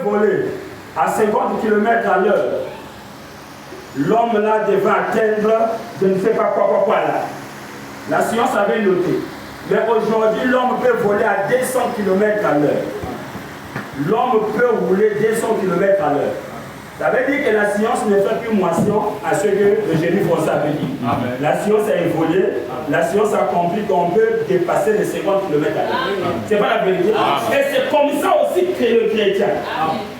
voler à 50 km à l'heure. L'homme là devait atteindre, je ne sais pas quoi là. La science avait noté. Mais aujourd'hui, l'homme peut voler à 200 km à l'heure. L'homme peut rouler 200 km à l'heure. Ça veut dire que la science ne fait plus moisson à ce que le génie français avait dit. Amen. La science a évolué, la science a compris qu'on peut dépasser les 50 km à l'heure. C'est pas la vérité. Amen. Et c'est comme ça aussi que le chrétien.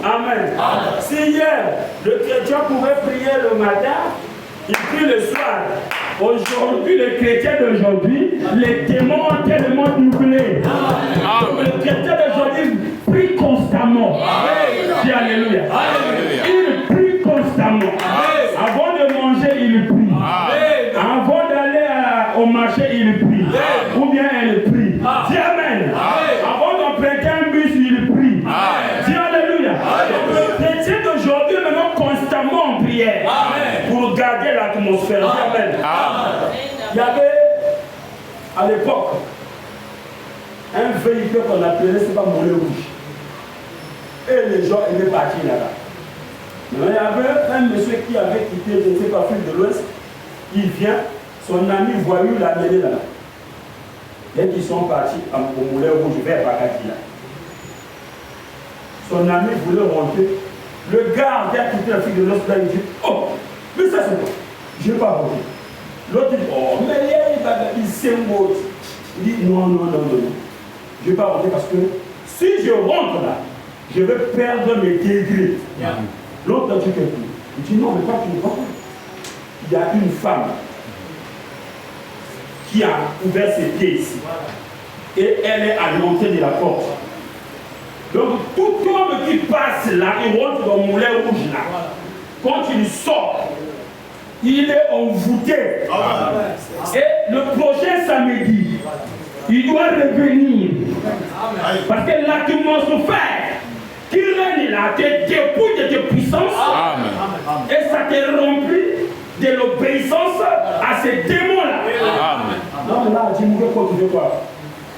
Amen. Amen. Si hier, le chrétien pouvait prier le matin, il prie le soir. Aujourd'hui, les chrétiens d'aujourd'hui, les démons ont tellement doublé. Donc le chrétien d'aujourd'hui prie constamment. Dis alléluia. Il prie constamment. Avant de manger, il prie. Avant d'aller au marché, il prie. Ou bien elle prie. Dis amen. Avant d'emprunter un bus, il prie. Dis alléluia. Donc le chrétien d'aujourd'hui est maintenant constamment en prière. Pour garder l'atmosphère. Dis amen. Il y avait à l'époque un véhicule qu'on appelait, c'est pas Mollet Rouge. Et les gens aimaient partir là-bas. Mais il y avait un monsieur qui avait quitté, je ne sais pas, Afrique de l'Ouest. Il vient, son ami voyou l'a amené là-bas. Dès qu'ils sont partis au Mollet Rouge vers Bakati là. Son ami voulait rentrer. Le gars qui a quitté l'Afrique de l'Ouest, il dit, oh, mais ça c'est quoi? Je ne vais pas rentrer. L'autre dit, oh, mais il s'émote. Il dit, non. Je ne vais pas rentrer parce que si je rentre là, je vais perdre mes degrés. L'autre dit, il dit, non, mais pas tu ne vas pas. Il y a une femme qui a ouvert ses pieds ici. Et elle est à l'entrée de la porte. Donc, tout homme qui passe là, il rentre dans le moulin rouge là. Quand il sort, il est envoûté. Et le prochain samedi, il doit revenir. Parce que l'atmosphère qui règne là te dépouille de tes puissances. Et ça te remplit de l'obéissance à ces démons-là. Non, mais là, dis-moi quoi, tu veux quoi?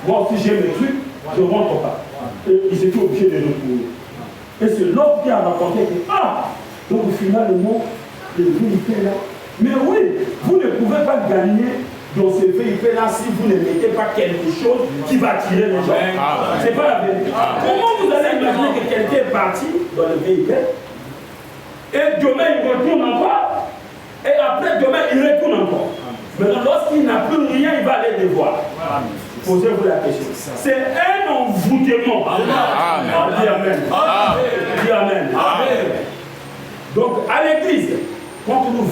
Moi aussi, j'ai mes trucs, je ne rentre pas. Et ils étaient obligés de retourner. Et c'est l'autre qui a raconté que, donc finalement, le véhicule là. Mais oui, vous ne pouvez pas gagner dans ce véhicule-là si vous ne mettez pas quelque chose qui va attirer les gens. C'est pas la vérité. Comment vous allez imaginer que quelqu'un est parti dans le véhicule et demain il retourne encore et après demain il retourne encore. Maintenant, lorsqu'il n'a plus rien, il va aller devoir. Posez-vous la question. C'est un envoûtement. Dis amen. Dis amen. Donc, à l'église, quand nous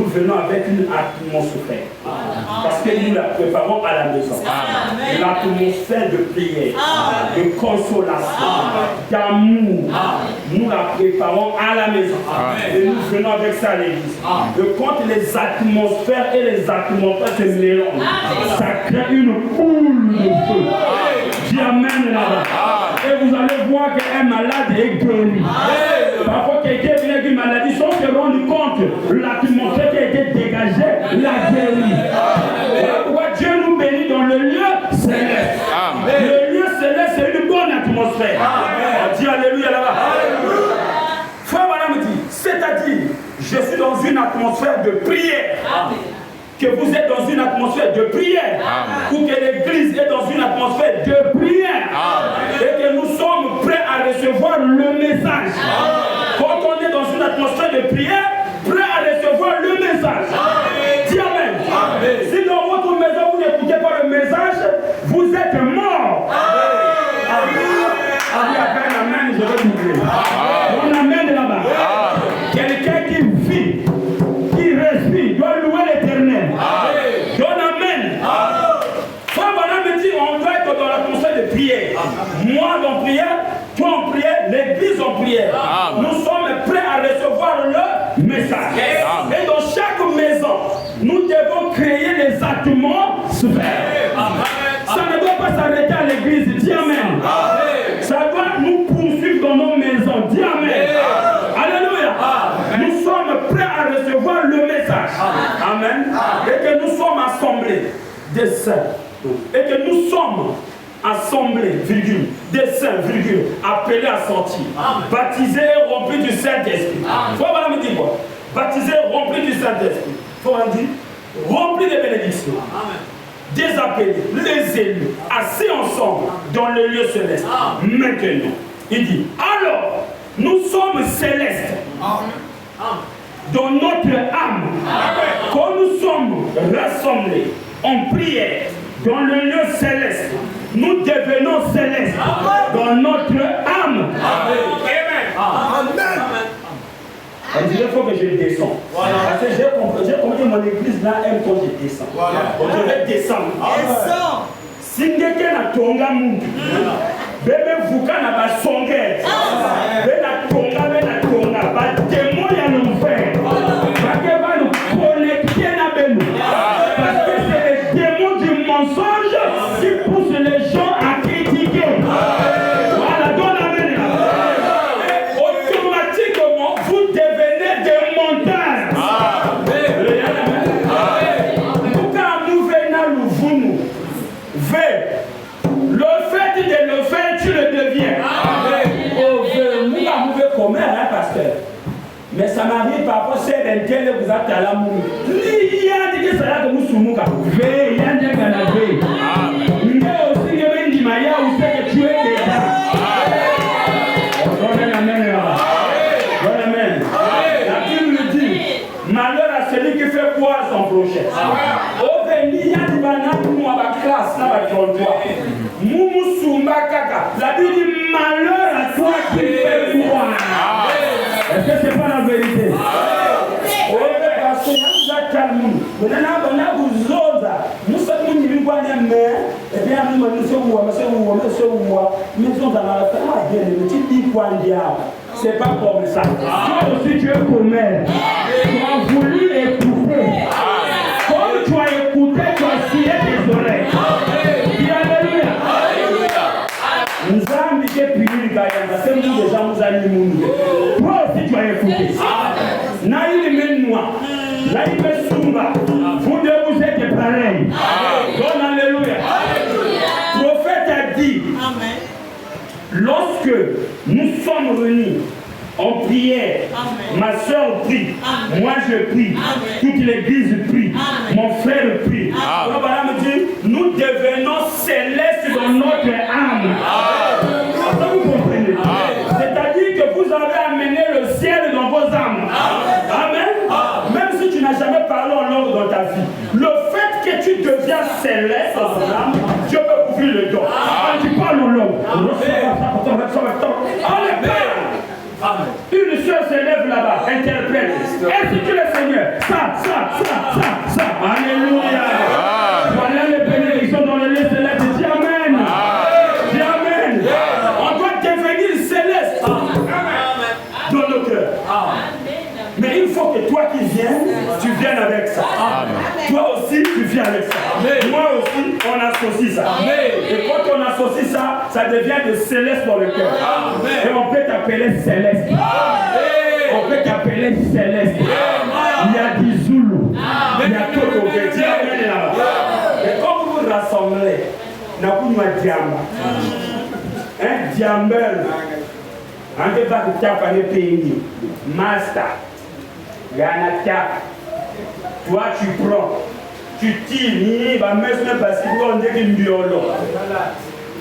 venons avec une atmosphère. Parce que nous la préparons à la maison. L'atmosphère de prière, de consolation, d'amour. Nous la préparons à la maison. Et nous venons avec ça à l'église. Et quand les atmosphères et les atmosphères se mélangent, ça crée une boule de feu. J'y amène là-bas. Et vous allez voir qu'un malade est guéri. Parfois, quelqu'un vient avec une maladie, sans se rendre compte, l'atmosphère qui a été dégagée l'a guéri. Pourquoi Dieu nous bénit dans le lieu céleste. Le lieu céleste, c'est une bonne atmosphère. On dit alléluia là-bas. Frère, madame dit, c'est-à-dire, je suis dans une atmosphère de prière. Que vous êtes dans une atmosphère de prière. Ou que l'église est dans une atmosphère de prière. Et que nous sommes prêts à recevoir le message. Quand on est dans une atmosphère de prière, prêt à recevoir le message. Dis amen. Si dans votre maison vous n'écoutez pas le message, vous êtes mort. Amen, je vais doubler. On amène là-bas. Quelqu'un qui vit, qui respire, doit louer l'Éternel. Donne amen. Frère Madame me dit, on doit être dans l'atmosphère de prière. Moi en prière, toi en prière, l'église en prière. Nous sommes prêts à recevoir le message. Et dans chaque maison, nous devons créer les atmosphères. Ça ne doit pas s'arrêter à l'église. Dis amen. Ça doit nous poursuivre dans nos maisons. Dis amen. Alléluia. Nous sommes prêts à recevoir le message. Amen. Et que nous sommes assemblés des saints. Et que nous sommes assemblés, virgule, des saints, virgule, appelés à sortir. Baptisés et remplis du Saint-Esprit. Faut pas me dire quoi? Baptisés et remplis du Saint-Esprit. Faut me dire remplis de bénédictions. Des appelés, les élus, assis ensemble dans le lieu céleste. Maintenant, il dit, alors, nous sommes célestes. Dans notre âme, quand nous sommes rassemblés en prière dans le lieu céleste, nous devenons célestes dans notre âme. Amen. Il faut que je descende. Parce que j'ai compris mon église là aime quand je descends. Donc je vais descendre. Si quelqu'un a tonga mundu, bébé vuka na ba songe, bébé na tonga, ba démon ya l'enfer. Parce que va nous connecter na benu. Parce que c'est les démons du mensonge qui poussent les gens à critiquer. Voilà, donne la main là. Automatiquement, vous devenez des montagnes. Pourquoi nous venons nous vous le fait de le faire, tu le deviens. Pasteur. Mais ça m'arrive parfois, c'est l'intel vous êtes à l'amour. Il y a des gens qui nous sont il y a des gens qui nous sont aussi des Maya où c'est que tu es déjà. Donne la main là-bas. Donne la main. La Bible dit malheur à celui qui fait quoi à son prochain. Au béni, il y a des bananes pour moi, ma classe, là, ma trottoir. Moumou Soumba Kaka. La Bible dit malheur à toi qui fait quoi. Est-ce que c'est pas la vérité? Oui, parce que nous avons calmé. Maintenant, vous autres, nous sommes venus voir les mains, et bien nous sommes mais nous sommes dans la famille, bien, tu dis quoi, diable? C'est pas comme ça. Toi aussi, tu es commère. Tu as voulu écouter. Comme tu as écouté, tu as scié tes oreilles. Dis alléluia. Nous avons dit que c'est nous déjà nous animons. Toi aussi tu as écouté. Naïli Menoua, Naïli Soumba, vous deux vous êtes pareils. Donne alléluia. Le prophète a dit, lorsque nous sommes réunis en prière, ma soeur prie, moi je prie, toute l'église prie, mon frère prie. Me dit, nous devenons célestes dans notre âme. Vous comprenez? C'est-à-dire que vous avez amené le ciel dans vos âmes. Amen. Même si tu n'as jamais parlé en langue dans ta vie, le fait que tu deviens céleste dans ton âme, Dieu peut ouvrir le don. Quand tu parles en langue, une soeur se lève là-bas, interprète. Est-ce que le Seigneur, ça. Alléluia. Voilà les bénédictions dans le lieu céleste. Dis Amen. Dis Amen. On doit devenir céleste dans nos cœurs. Mais il faut que toi qui viens, tu viennes avec ça. Toi aussi, tu viens avec ça. Moi aussi, on associe ça. Et quand on associe ça, ça devient de céleste dans le cœur. Et on peut t'appeler céleste. On peut t'appeler céleste. Il y a du Zoulou. Il y a Toto. Dis Amen là-bas. Et quand vous vous rassemblez, n'a pas diamba. Un diambel. On ne peut pas que tu aies fait pays. Master. Toi tu prends, tu tires,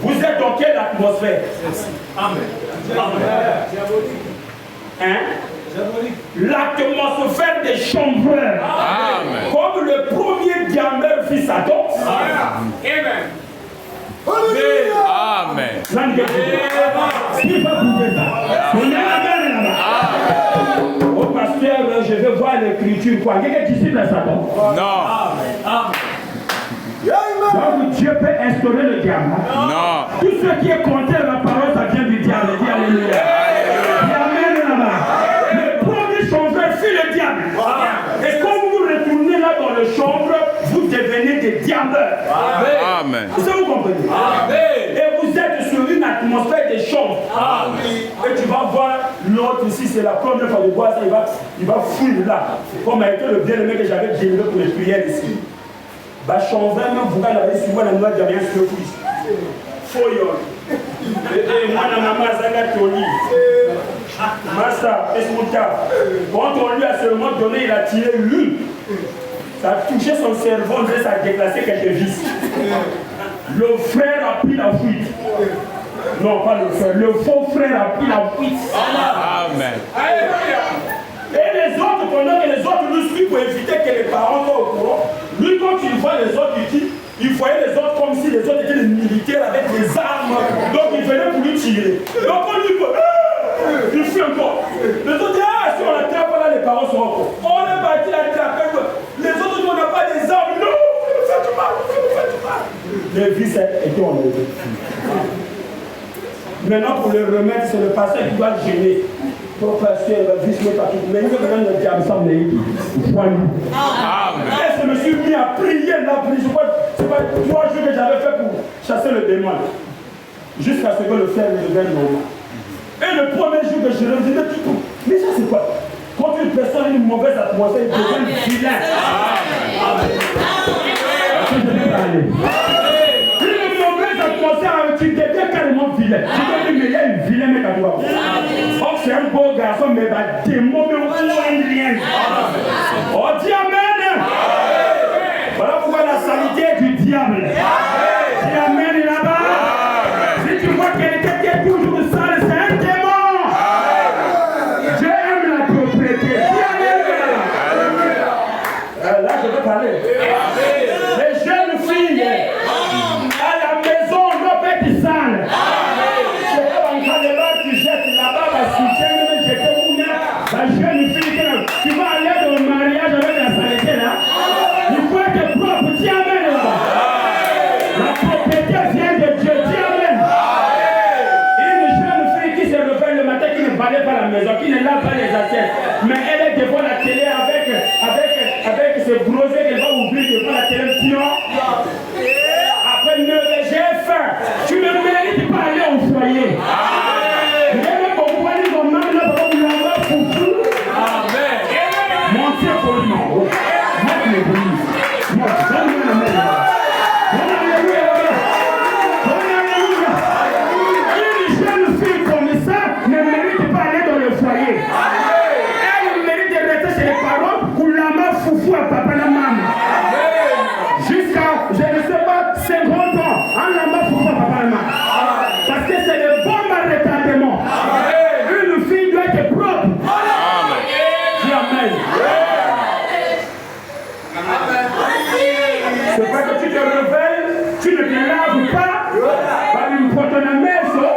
vous êtes dans quelle atmosphère? Hein? L'atmosphère des chambreurs. Comme le premier diamant fit Satan. Amen. Amen. Au pasteur, je veux voir l'écriture. Quoi? Quelqu'un disciple à Satan? Non. Donc Dieu peut instaurer le diable. Non. Tout ce qui est contre la parole, ça vient du diable. Dis alléluia. Dis amen là-bas. Le premier chambreur fut le diable. Et quand vous retournez là dans le chambre, vous devenez des diableurs. Amen. Est-ce que vous comprenez? Amen. Et vous êtes sur une atmosphère de chambre. Et tu vas voir l'autre ici, c'est la première fois de voir ça, il va fouiller là. Comme a été le bien-aimé que j'avais délivré pour les prières ici. Bah, chambre, même vous allez souvent la noix de rien sur le fils. Foyol. Et moi, la maman, Zaga Toli. Massa, Esmouta. Quand on lui a seulement donné, il a tiré l'une. Ça a touché son cerveau, ça a déclassé quelques vis. Le frère a pris la fuite. Non, pas le frère. Le faux frère a pris la fuite. Amen. Et les autres, pendant que les autres nous suivent pour éviter que les parents soient au courant, lui, quand il voit les autres, il voyait les autres comme si les autres étaient des militaires avec des armes. Donc il venait pour lui tirer. Donc on lui dit, il fuit encore. Les autres disent, ah, si on l'attrape là, les parents sont encore. On est parti l'attraper. Les autres disent, on n'a pas des armes. Non, vous faites du mal, vous faites du mal. Les vis étaient enlevées. Maintenant, pour le remettre, c'est le pasteur qui doit le gêner. Pour pasteur, le vis n'est pas tout. Mais il faut que le diable s'en aille. Voilà. Et je me suis mis à prier là. C'est pas 3 jours que j'avais fait pour chasser le démon. Jusqu'à ce que le fer devienne normal. Et le premier jour que je revenais tout. Mais ça, c'est quoi? Quand une personne a une mauvaise atmosphère, il devient vilain. Je vais parler. Tu deviens carrément vilain. Tu deviens, mais il y a une vilaine mec à toi. Oh, c'est un beau garçon, mais il va démon, mais on ne rien. Oh, dis amen. Voilà pourquoi la saleté est du diable. Dis amen là-bas. Si tu vois quelqu'un qui est toujours sale, c'est un démon. Je aime la propriété. Dis amen. Là, je vais parler. Les jeunes filles. La jeune fille qui va aller au mariage avec la saleté là, il faut être propre, dis amen là-bas. La propriété vient de Dieu, dis amen. Une jeune fille qui se réveille le matin, qui ne balaye pas la maison, qui ne lave pas les assiettes, mais elle est devant la télé avec ce gros yeux qu'elle va ouvrir devant la télé, pion. Après 9 heures, j'ai faim. Tu ne mérites pas aller au foyer. C'est pas que tu te réveilles, tu ne te laves pas par une protonameso.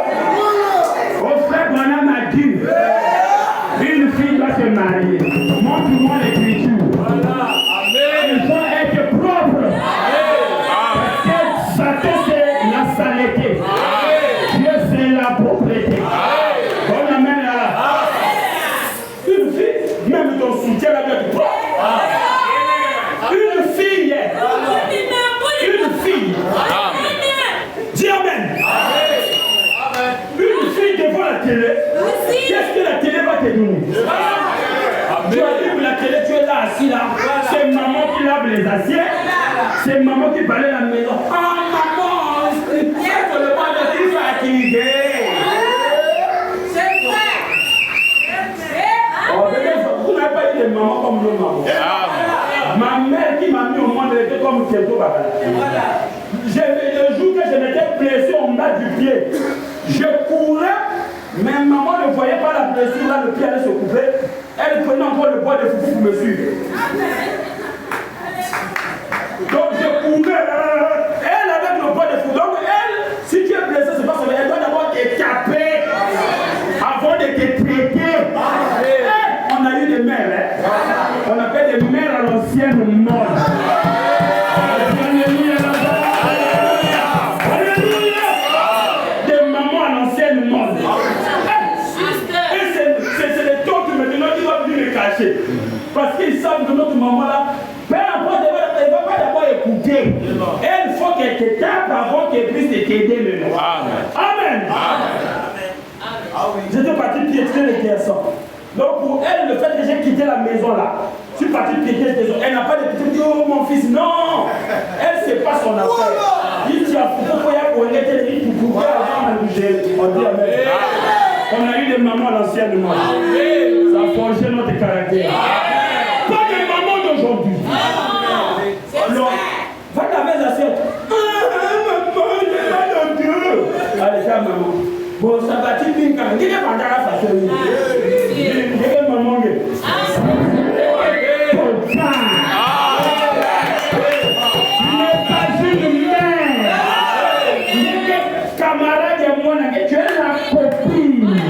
Au frère Branham a dit, une fille doit se marier. Montre-moi l'écriture. Il faut être propre. Parce que Satan c'est la saleté. Dieu c'est la propriété. On amène là. Une fille, même ton soutien là doit être propre. Une fille. Dis amen. Une fille devant la télé. Qu'est-ce que la télé va te donner? Tu allumes la télé, tu es là assis là. C'est maman qui lave les assiettes. C'est maman qui balaye la maison. Ah maman, c'est pour le pas de tu fatigué. C'est vrai. Vous n'avez pas eu de maman comme nos mamans. Ma mère qui m'a mis au monde, elle était comme Keto Babala. Le jour que je m'étais blessé, on m'a du pied. Je courais, mais maman ne voyait pas la blessure, là le pied allait se couper. Elle prenait encore le bois de foufou pour me suivre. Donc je courais, elle avec le bois de foufou. Donc elle, si tu es blessé, c'est pas ça, elle doit d'abord te taper avant de te traiter. On a eu des mères, hein? On appelle des mères à l'ancienne mode. Alléluia. Des mamans à l'ancienne mode. Et c'est les taux qui me demandent qui vont venir me cacher. Parce qu'ils savent que notre maman là, peu importe, elle ne va pas d'abord écouter. Il faut qu'elle te tape avant qu'elle puisse t'aider maintenant. Amen. J'étais parti piétiner les garçons. Donc pour elle, le fait que j'ai quitté la maison là, je suis parti piétiner les garçons. Elle n'a pas de petit dit, oh mon fils, non. Elle, c'est pas son affaire. Il y a beaucoup de gens qui ont pouvoir avant de bouger. On dit amen. On a eu des mamans à l'ancienne mode. Ça a forgé notre caractère. Pas des mamans d'aujourd'hui. Alors, va ta mère assiette. Maman, il est là dans Dieu. Allez, ça, maman. Bon, ça va t'y bien quand même. Qui est pas dans la façon? Qui est maman? Tu es la copine.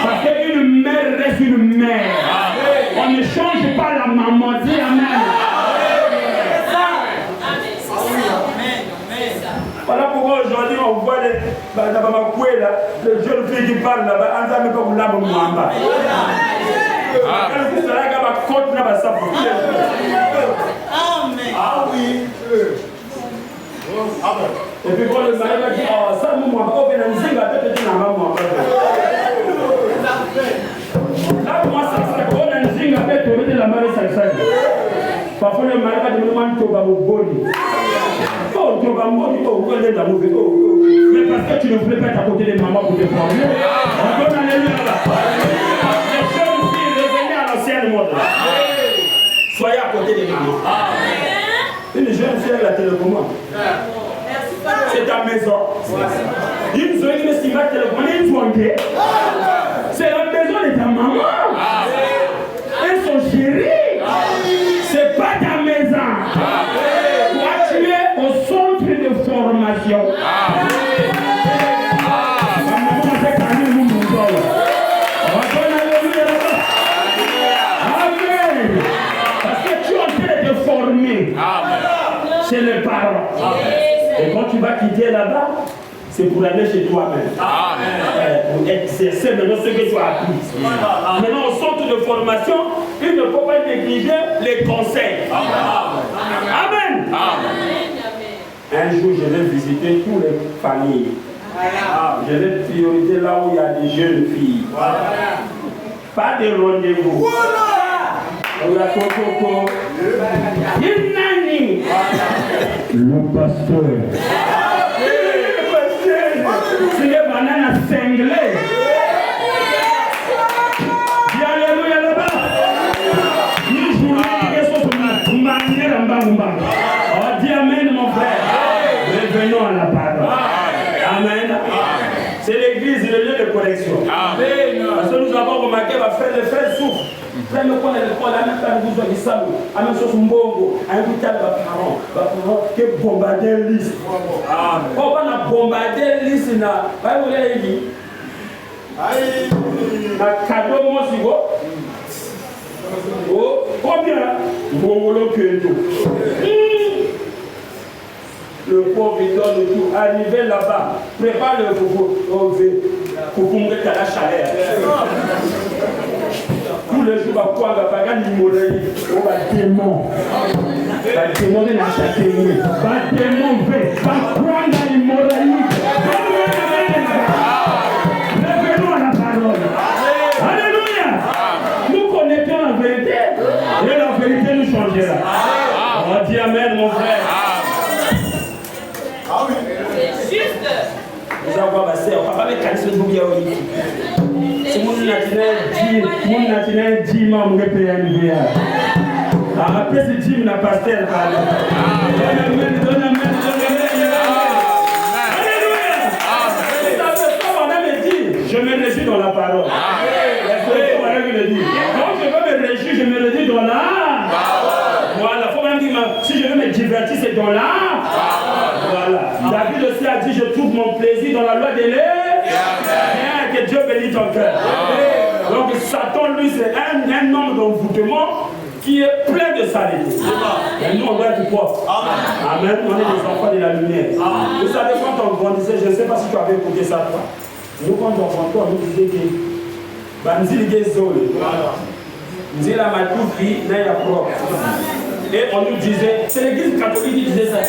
Parce qu'une mère reste une mère. On ne change pas la maman. Dis amen. Voilà pourquoi aujourd'hui on voit les jeunes filles qui parlent là-bas. On ne peut pas vous l'avoir. Ah oui. Et puis quand le mari va dire, oh, ça, moi, on va nous dire, peut-être que moi. Là, moi, ça serait qu'on a nous dire, peut-être que la mari, ça serait. Parfois, le mari va dire, moi, tu vas me boni. Oh, tu vas me boni, oh, vous allez dans le mauvais. Mais parce que tu ne voulais pas être à côté de maman pour te former. On donne alléluia là-bas. Les jeunes filles, revenez à l'ancienne mode. Soyez à côté de maman. Une jeune fille avec la télécommande. C'est ta maison. Ils nous ont dit que si ma télécommande est soignée, c'est la maison de ta maman. Elles sont gérées. C'est pas ta maison. Toi, tu es au centre de formation. Amen. Parce que tu es en train de te former. Chez les parents. Et quand tu vas quitter là-bas, c'est pour aller chez toi-même. Pour exercer maintenant ce que tu as appris. Maintenant, au centre de formation, il ne faut pas négliger les conseils. Amen. Un jour, je vais visiter toutes les familles. Je vais prioriser là où il y a des jeunes filles. Pas de rendez-vous. Le pasteur. C'est les bananes cinglées. Dis alléluia là-bas. Une journée qui est sur ma manière en bas. Oh, dis amen mon frère. Revenons à la parole. Amen. C'est l'église, le lieu de correction. Parce que nous avons remarqué, les frères souffrent. Frère, nous connaissons l'école, la même temps, nous avons dit ça, la même chose, Mbongo, un coup de parents, qui bombarder liste. On va bombarder liste, vous l'avez dit. Un cadeau, moi, si vous. Oh, combien? Mbongo, que tout. Le pauvre, il donne tout. Arrivé là-bas, prépare le coco. Pour mettre à la chaleur. Tous les jours, on va gagner l'immobilier. On va démon. Va démoner la châtaignée. Va démoner. Va prendre l'immobilier. Revenons à la parole. Alléluia. Nous connaissons la vérité. Et la vérité nous changera. On dit amen, mon frère. Ah oui. C'est juste. Nous avons passé. On va pas mettre calcul de bouillon. Si mon naturel dit, mon payer un milliard. Après, c'est dit, mon pasteur. Amen. Je me réjouis dans la parole. Quand je veux me réjouir, je me réjouis dans la parole. Voilà, il faut même dire, si je veux me divertir, c'est dans la parole. Voilà. David aussi a dit, je trouve mon plaisir dans la loi de l'Éternel. Que Dieu bénisse ton cœur. Donc Satan, lui, c'est un homme d'envoûtement qui est plein de saleté. Et nous, on doit être propre. Amen. On est des enfants de la lumière. Vous savez, quand on grandissait, je ne sais pas si tu avais écouté ça, toi. Nous, quand on grandissait, on nous disait que nous disait la matoufi n'est pas propre. Et on nous disait, c'est l'église catholique qui disait ça.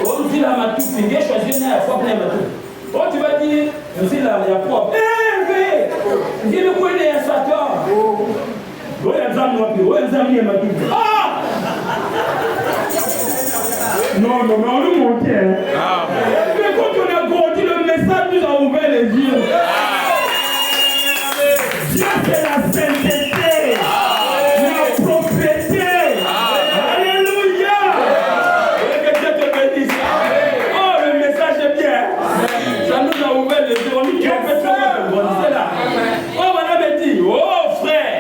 On nous dit la matoufi, il a choisi n'est pas propre, n'est pas propre. Oh, tu vas dire, je suis là, il y a propre. Je dis, le point est Satan. Oh, il y a un homme, il y a un homme. Ah! Non, mais on nous manquait. Hein. Mais quand on a grandi, le message nous a ouvert les yeux. Dieu, c'est la sainteté, la propriété. Alléluia. Et que Dieu te bénisse. Oh, le message est bien. Ça nous a ouvert les yeux. On nous dit, on fait trop de là. Oh, madame me dit, oh frère,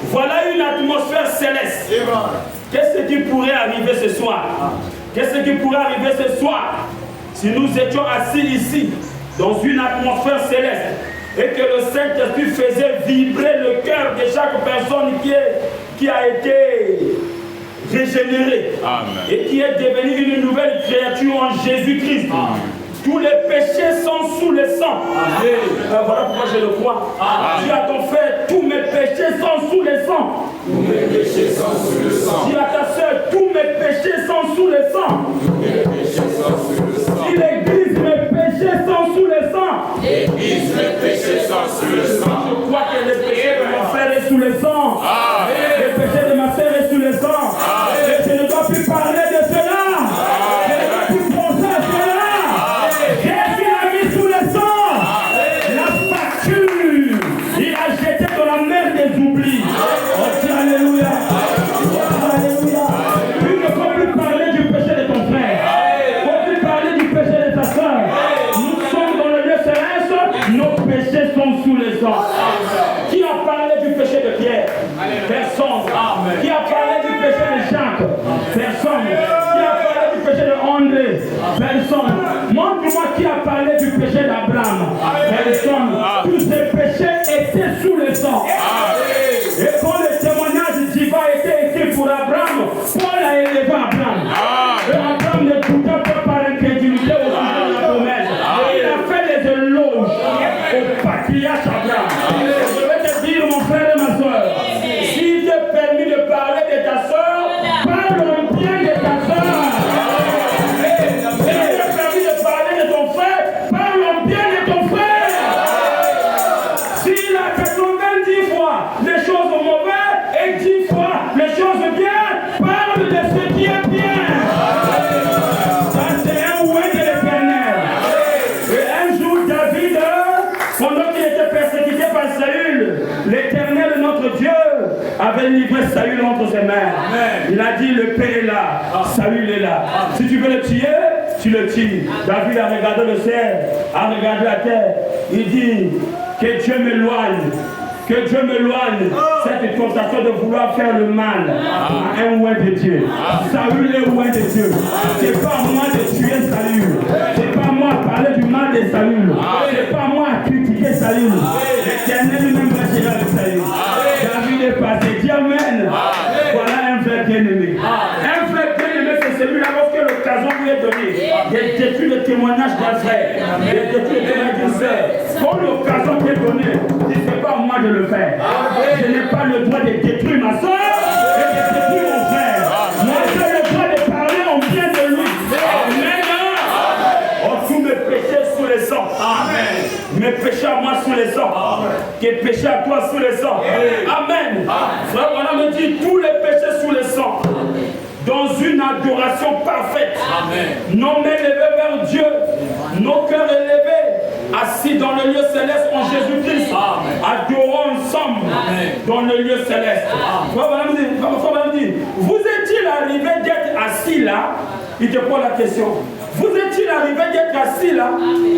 voilà une atmosphère céleste. Qu'est-ce qui pourrait arriver ce soir? Qu'est-ce qui pourrait arriver ce soir si nous étions assis ici, dans une atmosphère céleste, et que le Saint-Esprit faisait vibrer le cœur de chaque personne qui a été régénérée et qui est devenue une nouvelle créature en Jésus-Christ? Tous les péchés sont sous le sang. Voilà pourquoi je le crois. Dis à ton frère, tous mes péchés sont sous le sang. Tous mes péchés sont sous le sang. Dis à ta soeur, tous mes péchés sont sous le sang. Tous mes péchés sont sous le sang. Dis l'église, mes péchés sont sous le sang. L'église, mes péchés sont sous le sang. Je crois que les péchés de mon frère est sous le sang. Les péchés de ma soeur est sous le sang. Et je ne dois plus parler de cela. Je ne dois plus penser à cela. Jésus l'a mis sous le sang. La facture, il a jeté dans la mer des oublis. Oh, dis alléluia. Oh, alléluia. Tu ne peux plus parler du péché de ton frère. Tu ne peux plus parler du péché de ta soeur. Nous sommes dans le lieu céleste. Nos péchés sont sous le sang. Qui a parlé du péché de Pierre? Personne. Qui a parlé du péché de Jacques? Personne. Qui a parlé du péché de André? Personne. Montre-moi qui a parlé du péché d'Abraham. Personne. Tous ces péchés étaient sous le sang. Et quand le témoignage divin a été écrit pour Abraham, Paul a élevé Abraham. Et Abraham ne douta pas par incrédulité au sujet de la promesse. Il a fait les éloges au patriarche Abraham. Je vais te dire, mon frère et ma soeur, s'il t'est permis de parler de ta soeur, parle bien de ta soeur. S'il t'est permis de parler de ton frère, parle bien de ton frère. S'il a 90 fois les choses mauvaises et 10 fois les choses bien, parle de ce qui est bien. Ça, c'est un oué de l'Éternel. Et un jour, David, pendant qu'il était persécuté par Saül, l'Éternel, notre Dieu, avait livré Saül entre ses mains. Il a dit, le Père est là, Saül est là. Si tu veux le tuer, tu le tues. David a regardé le ciel, a regardé la terre. Il dit, que Dieu m'éloigne. Que Dieu m'éloigne cette tentation de vouloir faire le mal à un oint de Dieu. Saül est oint de Dieu. C'est pas à moi de tuer Saül. C'est pas à moi de parler du mal de Saül. C'est pas à moi de critiquer Saül. L'Éternel lui-même va gérer avec Saül. David est passé. Dis amen. Voilà un vrai bien-aimé. Un vrai bien-aimé, c'est celui-là lorsque l'occasion lui est donnée. Il détruit le témoignage d'un frère. Il détruit le témoignage d'une sœur. Quand l'occasion lui est donnée, il ne fait pas à moi de le faire. Je n'ai pas le droit de détruire ma soeur et de détruire mon frère. Moi, j'ai le droit de parler en bien de lui. Amen. Oh, tous mes péchés sous le sang. Amen. Mes péchés à moi sous le sang. Tes péchés à toi sous le sang. Amen. Frère, voilà me dit tous les péchés sous le sang. Dans une adoration parfaite. Amen. Nos mains levées vers Dieu, nos cœurs élevés, assis dans le lieu céleste en Jésus-Christ. Adorons ensemble. Amen. Dans le lieu céleste. Frère, me dit, vous est-il arrivé d'être assis là? Il te pose la question. Vous est-il arrivé d'être assis là?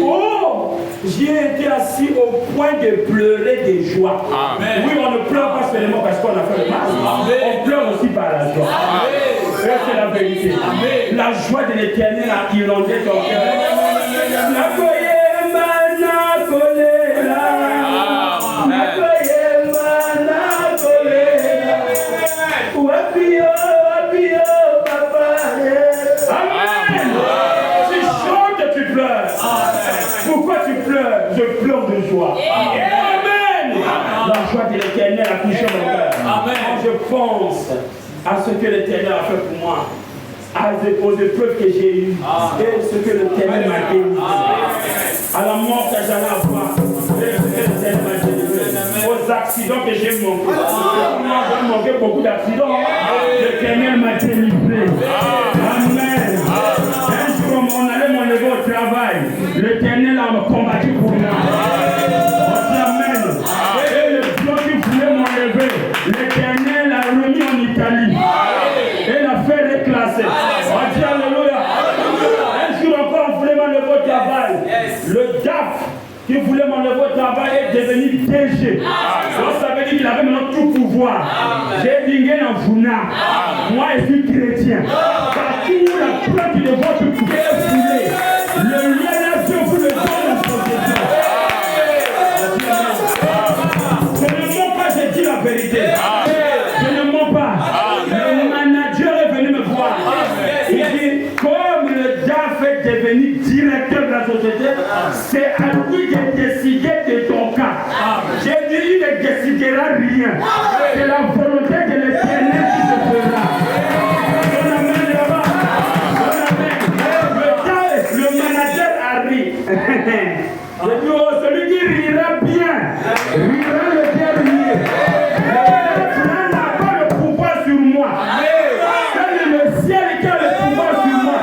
Oh, j'y ai été assis au point de pleurer de joie. Amen. Oui, on ne pleure pas seulement parce qu'on a fait le mal. On pleure aussi par la joie. C'est la vérité. Amen. La joie de l'Éternel a inondé ton cœur. Pourquoi tu pleures? Je pleure de joie. Amen. La joie de l'Éternel a touché mon cœur. Amen. Je pense à ce que l'Éternel a fait pour moi, aux épreuves que j'ai eues et ce que l'Éternel m'a délivré, à la mort que j'allais avoir et ce que l'Éternel m'a délivré, aux accidents que j'ai manqués. Moi, j'ai manqué beaucoup d'accidents. L'Éternel m'a délivré. Amen. travail, l'Éternel a combattu pour moi. Amen. Et le plan qui voulait m'enlever, l'Éternel a remis en Italie. Et l'a fait reclasser. On dit alléluia. Un jour encore, on voulait m'enlever au travail. Le DAF qui voulait m'enlever au travail est devenu DG. Donc ça veut dire qu'il avait maintenant tout pouvoir. J'ai dit, moi je suis chrétien. Partout où la plante de votre pied est foulée, le lien là, Dieu vous le donne en possession. Je ne mens pas, j'ai dit la vérité. Je ne mens pas. Le manager est venu me voir. Il dit, comme le DAF est devenu directeur de la société, c'est à lui de décider de ton cas. J'ai dit, il ne décidera rien. C'est la volonté de l'Éternel qui se fera. Le manager a ri. J'ai dit, oh, celui qui rira bien, rira le dernier. Le plan n'a pas le pouvoir sur moi. C'est le ciel qui a le pouvoir sur moi.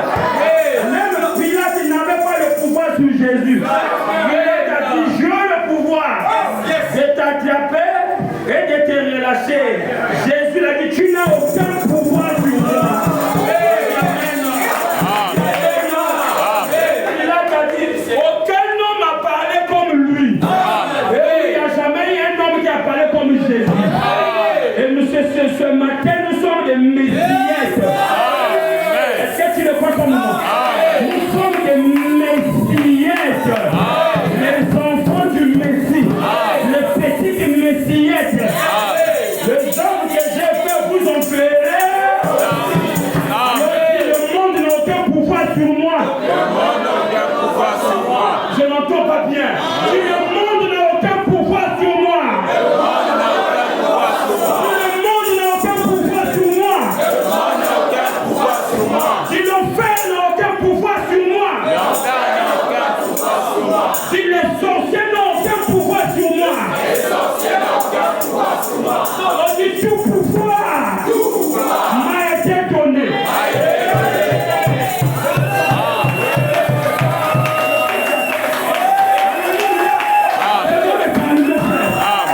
Même Pilate n'avait pas le pouvoir sur Jésus. Il a dit, j'ai le pouvoir de t'attraper et de te relâcher. Jésus a dit, tu n'as aucun pouvoir sur moi. Ce matin, nous sommes des messiettes. Est-ce que tu le crois comme moi? Nous sommes des messiettes. Les enfants du Messie. Les petites messiettes. Les hommes que j'ai fait vous en ferez. Le monde n'a aucun pouvoir sur moi. Je n'entends pas bien. Le monde n'a aucun pouvoir sur moi. Si les sorciers n'ont aucun pouvoir sur moi, on dit tout pouvoir m'a été donné.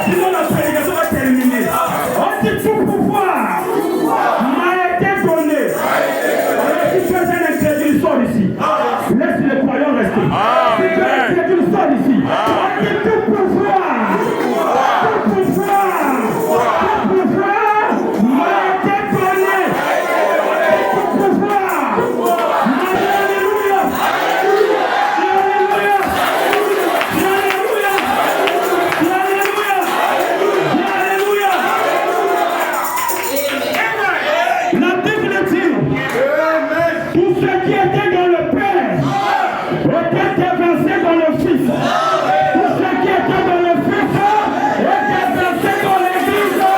Sinon la prédication va terminer. On dit tout pouvoir m'a été donné. Alors si tu es un incrédule, sors ici. Laisse les croyants rester. Si tu es un incrédule, sors ici. On dit tout pouvoir. Tout pouvoir m'a été donné. Tout pouvoir. Alléluia. Alléluia. Alléluia. Alléluia. Alléluia. La Bible dit, tout ce qui était dans le Père était déversé dans le Fils. Tout ce qui était dans le Fils était déversé dans l'Église. Oh,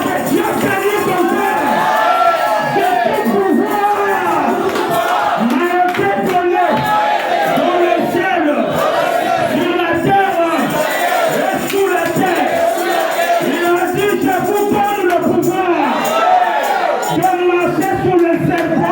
c'est Dieu béni ton Père. C'est tout pouvoir m'a été donné dans le ciel, sur la terre et sous la terre. Il a dit, je vous donne le pouvoir de marcher sur les serpents.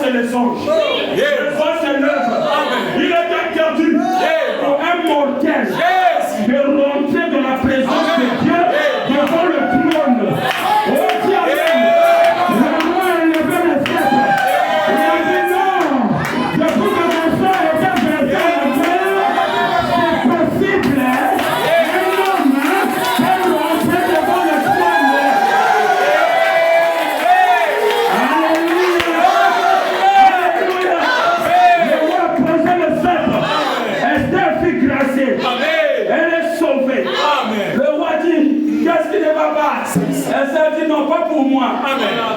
c'est les anges. Les anges s'élèvent. Il est interdit pour un mortel de rentrer dans la présence de Dieu devant le trône. Oh, Dieu, le roi a levé le sceptre. Il a dit non, depuis que mon sang était versé à la terre, c'est possible. Un homme peut rentrer devant le trône. Alléluia. Alléluia. Le roi posait le sceptre. Esther fut gracée. Elle est sauvée. Le roi dit, qu'est-ce qui ne va pas? Esther dit, non, pas pour moi.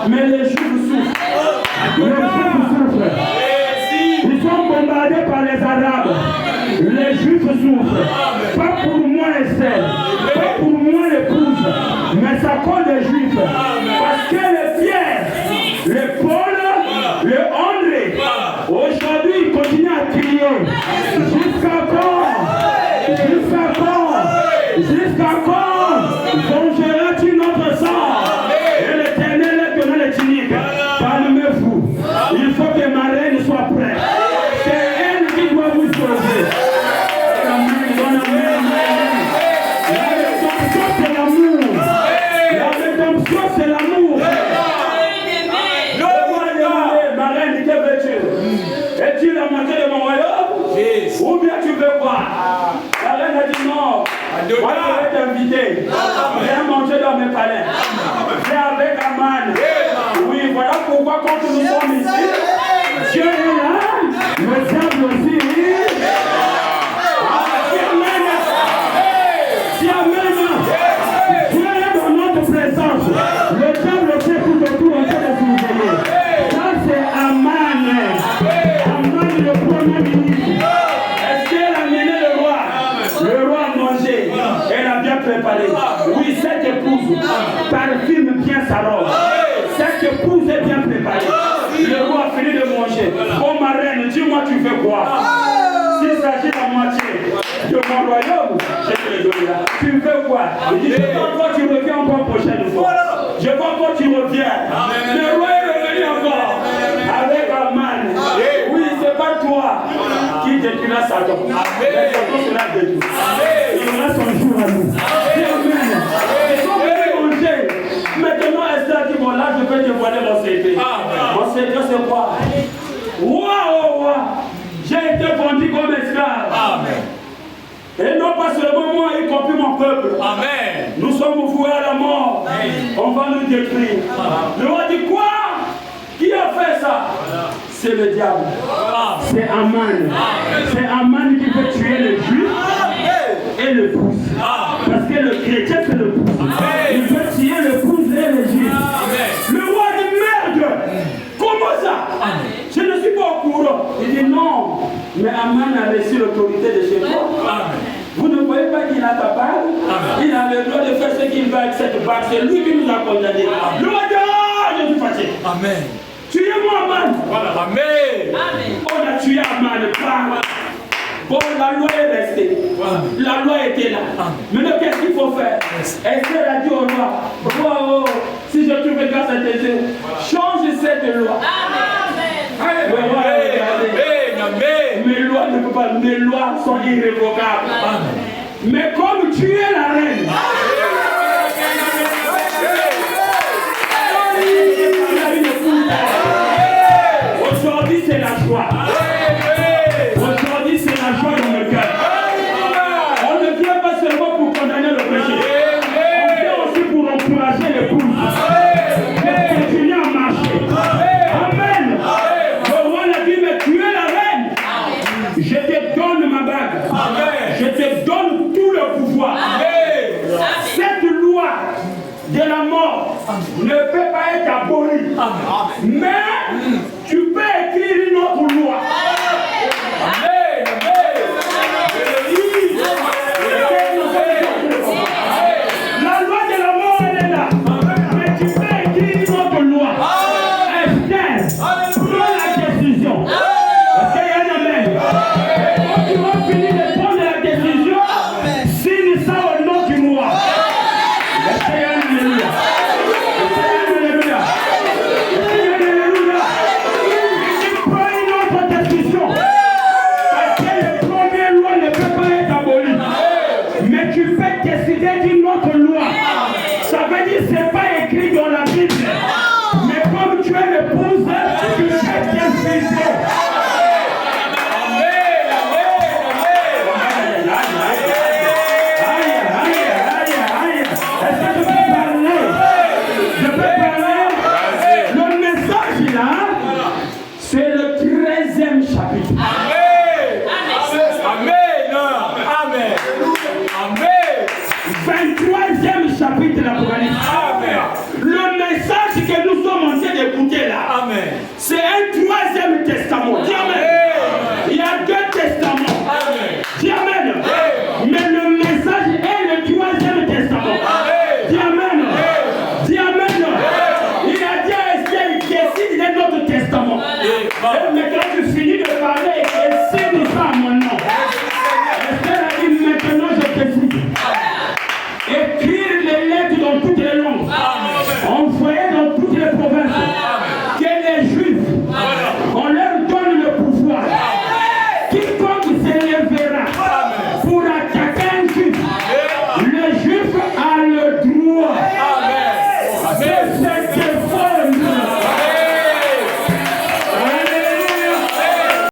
Mais les Juifs souffrent. Les Juifs souffrent. Ils sont bombardés par les Arabes. Les Juifs souffrent. Pas pour moi, Esther. Pas pour moi, l'épouse. Mais ça cause les Juifs. Parce que les Pierre, les Paul, les André, aujourd'hui, ils continuent à crier. Jusqu'à quand? Jusqu'à quand? Jusqu'à quand? Vengeras-tu notre sang? Et l'Éternel est donné les tuniques. Calmez-vous. Il faut que ma reine soit prête. C'est elle qui doit vous sauver. Amen. La rédemption, c'est l'amour. La rédemption, c'est l'amour. Ma reine, que veux-tu? Es-tu la moitié de mon royaume? Ou bien tu veux quoi? La reine a dit non. Moi, je vais t'inviter. Viens manger dans mes palais. Viens avec Aman. Oui, voilà pourquoi quand nous sommes ici, Dieu est là, le diable aussi. Dieu est dans notre présence. Le diable aussi tout autour en train de vous aider. Ça, c'est Aman. Aman, le premier ministre. Est-ce qu'elle a mené le roi? Le roi a mangé. Elle a bien préparé. Oui, cette épouse parfume bien sa robe. Cette épouse est bien préparée. Le roi a fini de manger. Oh ma reine, dis-moi tu fais quoi? S'il s'agit de la moitié de mon royaume, je te le donne là. Tu fais quoi? Il dit, je veux encore tu reviens encore prochaine fois. Je veux encore tu reviens. Le roi est revenu encore avec Aman. Oui, c'est pas toi qui détruira Satan. Mais Satan sera détruit. Il aura son jour à nous. Amen. Ils sont venus manger. Maintenant, Esther dit, bon là, je peux te voiler mon secret. Mon secret, c'est quoi? Waouh, j'ai été vendu comme esclave. Et non pas seulement moi, y compris mon peuple. Amen. Nous sommes voués à la mort. On va nous détruire. Le roi dit quoi? Qui a fait ça? C'est le diable. C'est Aman. C'est Aman qui veut tuer les Juifs et le pouce. Parce que le chrétien, c'est le pouce. Il veut tuer le pouce et les Juifs. Le roi dit merde. Comment ça? Je ne suis pas au courant. Il dit non. Mais Aman a reçu l'autorité de chez toi. Vous ne voyez pas qu'il a ta bague? Il a le droit de faire ce qu'il veut avec cette bague. C'est lui qui nous a condamnés. Le roi dit ah, je suis fâché. Amen. Tuez-moi Aman. Amen. On a tué Aman. Bon, la loi est restée. La loi était là. Maintenant, qu'est-ce qu'il faut faire? Esther a dit au roi, roi, si je trouve grâce à tes yeux, change cette loi. Le roi a regardé. Mes lois ne peuvent pas, mes lois sont irrévocables. Mais comme tu es la reine, aujourd'hui c'est la joie. Aujourd'hui c'est la joie dans le cœur. On ne vient pas seulement pour condamner le péché. On vient aussi pour encourager l'épouse. Et continuer à marcher. Amen. Le roi a dit, mais tu es la reine. Je te donne ma bague. Je te donne tout le pouvoir. Cette loi de la mort ne peut pas être abolie. Mais tu peux écrire une autre loi. La loi de la mort, elle est là. Mais tu peux écrire une autre loi. Esther, prends la décision. Est-ce qu'il y a un amen? Et quand tu vas finir de prendre la décision, signe ça au nom du roi. Est-ce qu'il y a un alléluia? Est-ce qu'il y a un alléluia? Est-ce qu'il y a un alléluia? 23e chapitre. Amen. Amen. Amen. Amen. 23e chapitre de l'Apocalypse. Amen. Le message que nous sommes en train d'écouter là, Amen. c'est un 3e testament. Dis amen.